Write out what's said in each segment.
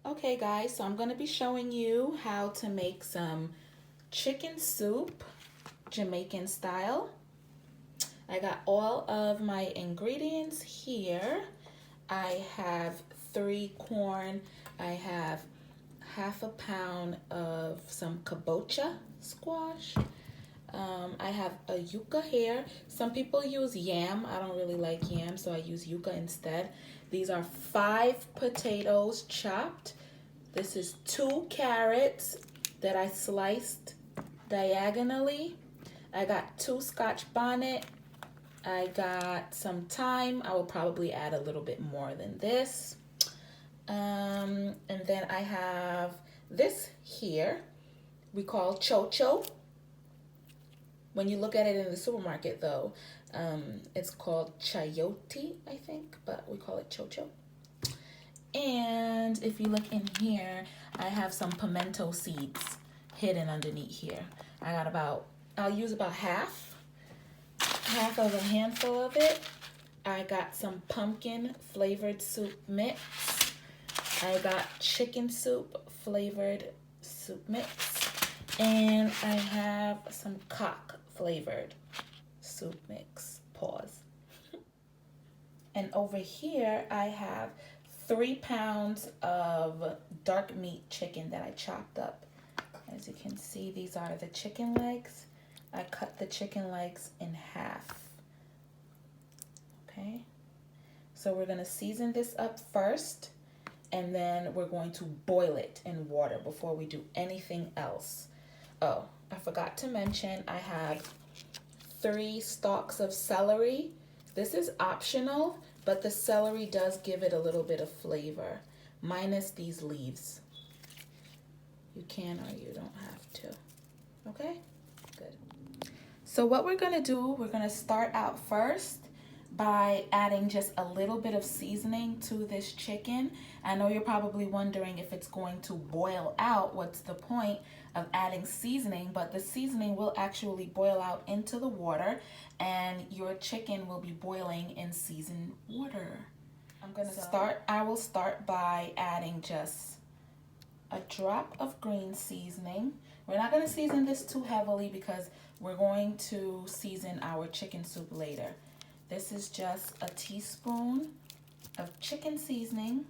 Okay guys, so I'm going to be showing you how to make some chicken soup, Jamaican style. I got all of my ingredients here. I have 3 corn. I have half a pound of some kabocha squash. I have a yuca here. Some people use yam. I don't really like yam, so I use yuca instead. These are 5 potatoes chopped. This is 2 carrots that I sliced diagonally. I got 2 scotch bonnet. I got some thyme. I will probably add a little bit more than this. And then I have this here we call chocho. When you look at it in the supermarket though, it's called chayote, I think, but we call it chocho. And if you look in here, I have some pimento seeds hidden underneath here. I'll use about half of a handful of it. I got some pumpkin flavored soup mix. I got chicken soup flavored soup mix. And I have some cock flavored soup mix. Pause. And over here, I have 3 pounds of dark meat chicken that I chopped up. As you can see, these are the chicken legs. I cut the chicken legs in half. Okay. So we're going to season this up first, and then we're going to boil it in water before we do anything else. Oh, I forgot to mention I have 3 stalks of celery. This is optional, but the celery does give it a little bit of flavor, minus these leaves. You can or you don't have to. Okay? Good. So what we're going to do, we're going to start out first by adding just a little bit of seasoning to this chicken. I know you're probably wondering if it's going to boil out. What's the point of adding seasoning? But the seasoning will actually boil out into the water, and your chicken will be boiling in seasoned water. I will start by adding just a drop of green seasoning. We're not going to season this too heavily because we're going to season our chicken soup later. This is just a teaspoon of chicken seasoning,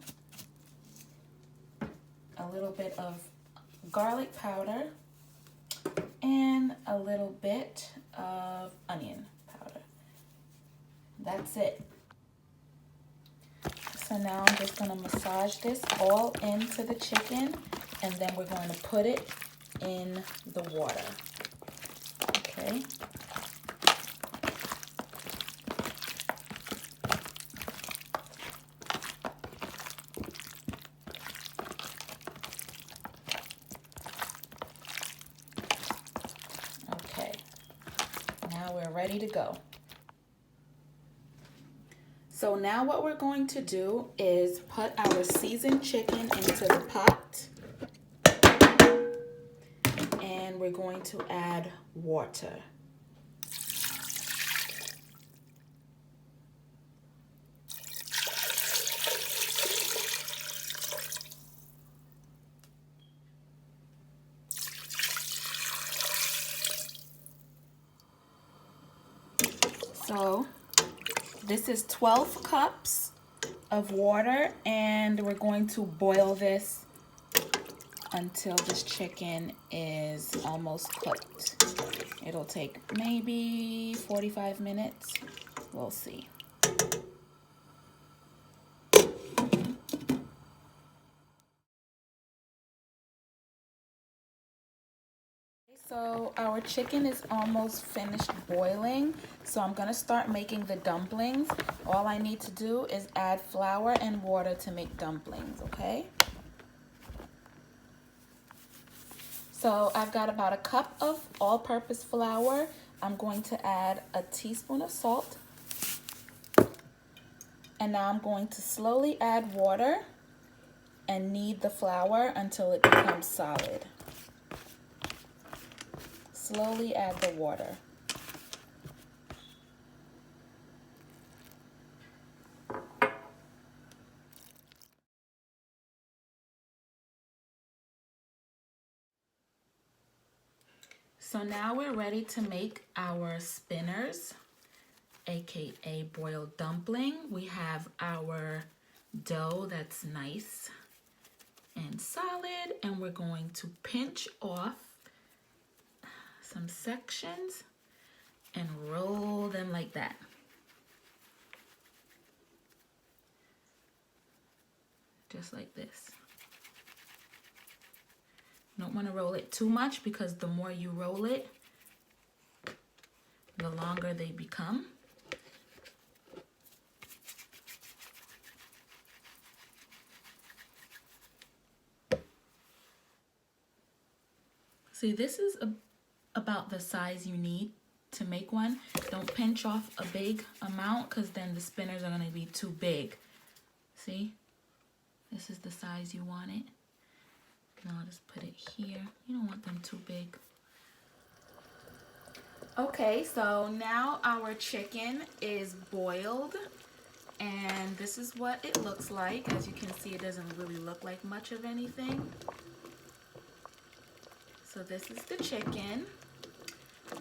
a little bit of garlic powder, and a little bit of onion powder. That's it. So now I'm just going to massage this all into the chicken, and then we're going to put it in the water. Okay. Okay. Now we're ready to go. So now what we're going to do is put our seasoned chicken into the pot, and we're going to add water. So this is 12 cups of water, and we're going to boil this until this chicken is almost cooked. It'll take maybe 45 minutes. We'll see. So our chicken is almost finished boiling, so I'm going to start making the dumplings. All I need to do is add flour and water to make dumplings, okay? So I've got about a cup of all-purpose flour. I'm going to add a teaspoon of salt. And now I'm going to slowly add water and knead the flour until it becomes solid. Slowly add the water. So now we're ready to make our spinners, aka boiled dumpling. We have our dough that's nice and solid, and we're going to pinch off some sections and roll them like that. Just like this. You don't want to roll it too much because the more you roll it, the longer they become. See, this is about the size you need to make one. Don't pinch off a big amount because then the spinners are going to be too big. See? This is the size you want it. Now I'll just put it here. You don't want them too big. Okay, so now our chicken is boiled, and this is what it looks like. As you can see, it doesn't really look like much of anything. So this is the chicken,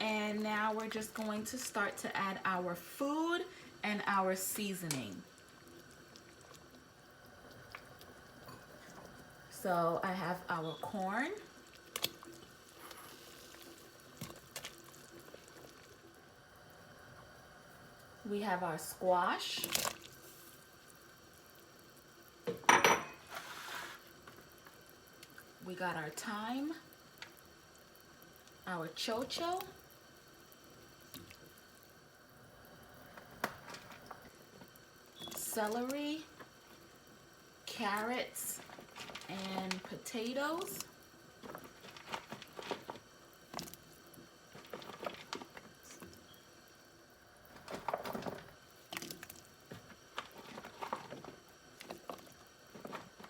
and now we're just going to start to add our food and our seasoning. So I have our corn. We have our squash. We got our thyme, our chocho, celery, carrots, and potatoes.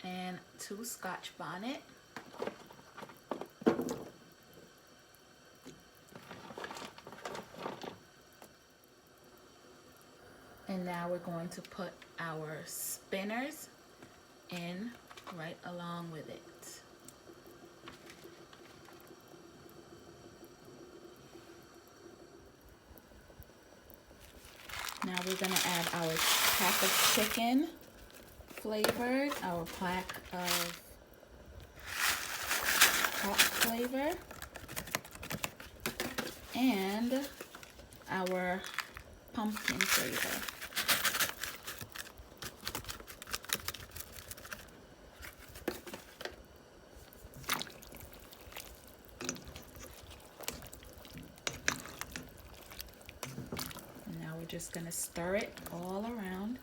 And 2 scotch bonnet. And now we're going to put our spinners in right along with it. Now we're going to add our pack of chicken flavored, our pack of hot flavor, and our pumpkin flavor. Just gonna stir it all around,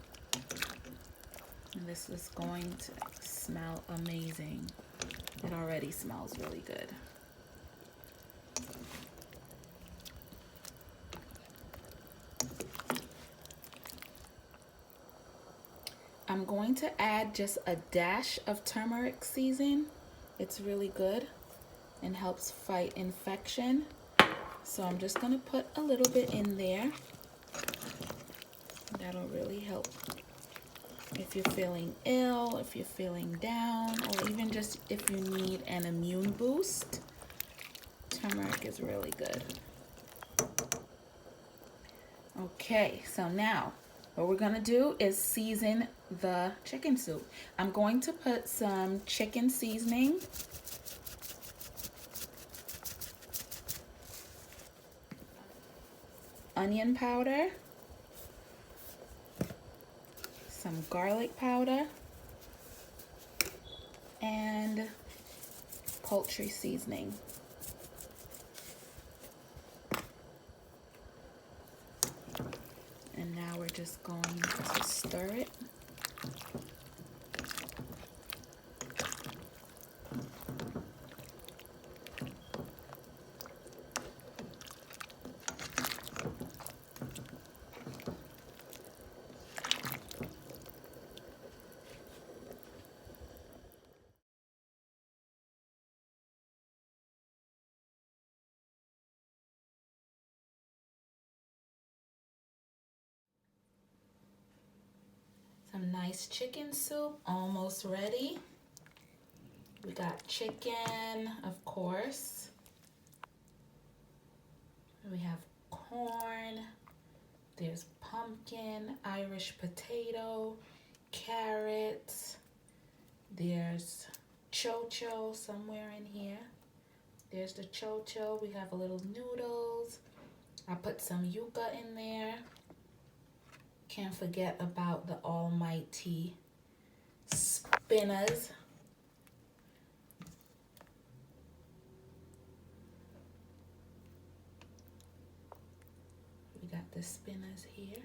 and this is going to smell amazing. It already smells really good. I'm going to add just a dash of turmeric season. It's really good and helps fight infection. So I'm just gonna put a little bit in there. That'll really help if you're feeling ill, if you're feeling down, or even just if you need an immune boost. Turmeric is really good. Okay, so now what we're gonna do is season the chicken soup. I'm going to put some chicken seasoning, onion powder, some garlic powder, and poultry seasoning. And now we're just going to stir it. Some nice chicken soup, almost ready. We got chicken, of course. We have corn. There's pumpkin, Irish potato, carrots. There's chocho somewhere in here. There's the chocho. We have a little noodles. I put some yuca in there. Can't forget about the almighty spinners. We got the spinners here.